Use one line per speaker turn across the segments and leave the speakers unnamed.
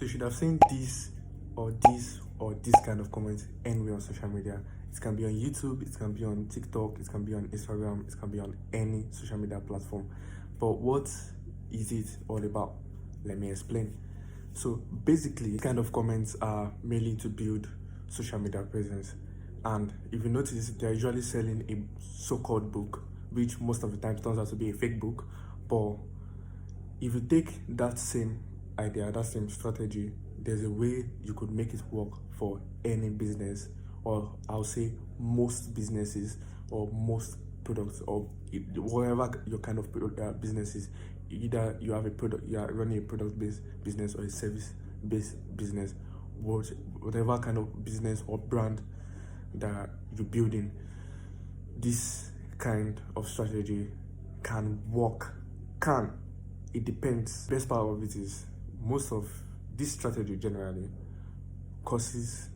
So you should have seen this or this or this kind of comments anywhere on social media. It can be on YouTube, it can be on TikTok, it can be on Instagram, it can be on any social media platform. But what is it all about? Let me explain. So basically, kind of comments are mainly to build social media presence. And if you notice, they're usually selling a so-called book, which most of the time turns out to be a fake book. But if you take that same idea, that same strategy, there's a way you could make it work for any business, or I'll say most businesses, or most products, or whatever your kind of business is. Either you have a product, you are running a product-based business or a service-based business, whatever kind of business or brand that you're building, this kind of strategy can work. It depends. Best part of it is most of this strategy generally causes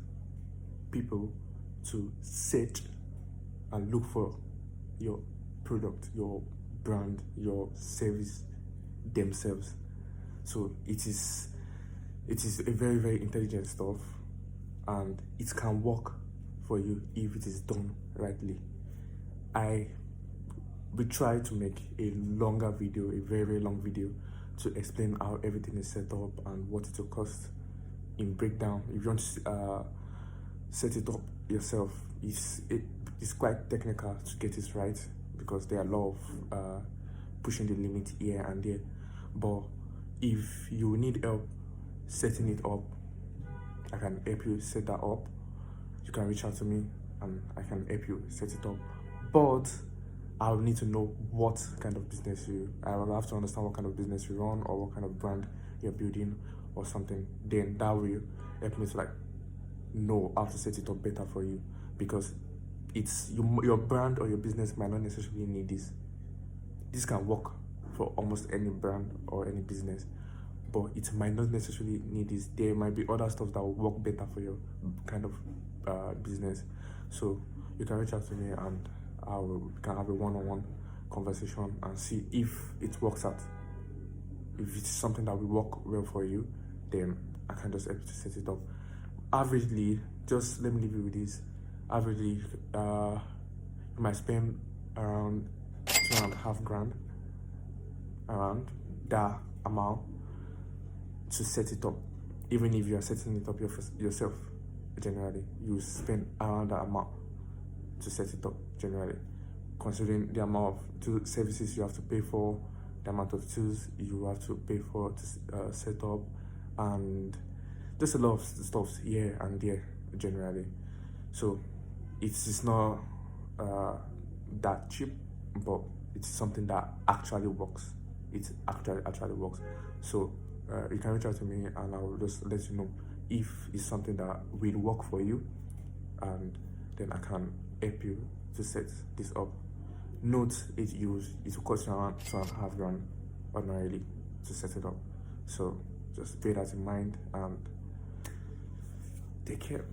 people to search and look for your product, your brand, your service themselves. So it is a very, very intelligent stuff, and it can work for you if it is done rightly. I will try to make a longer video, a very, very long video, to explain how everything is set up and what it will cost in breakdown. If you want to set it up yourself, it's quite technical to get it right, because there are a lot of pushing the limit here and there. But if you need help setting it up, I can help you set that up. You can reach out to me and I can help you set it up. But I'll need to know what kind of business I will have to understand what kind of business you run, or what kind of brand you're building or something. Then that will help me to know how to set it up better for you, because it's your brand or your business might not necessarily need this. This can work for almost any brand or any business, but it might not necessarily need this. There might be other stuff that will work better for your kind of business. So you can reach out to me and we can have a one-on-one conversation and see if it works out. If it's something that will work well for you, then I can just help you to set it up. Averagely, just let me leave you with this. Averagely, you might spend around 2.5 grand, around that amount, to set it up. Even if you are setting it up yourself, generally, you spend around that amount to set it up, generally, considering the amount of services you have to pay for, the amount of tools you have to pay for to set up, and just a lot of stuff here and there, generally. So it's not that cheap, but it's something that actually works. It actually works. So you can reach out to me and I'll just let you know if it's something that will work for you, and then I can help you to set this up. Note it will cost you around 2.5 grand ordinarily to set it up. So just bear that in mind and take care.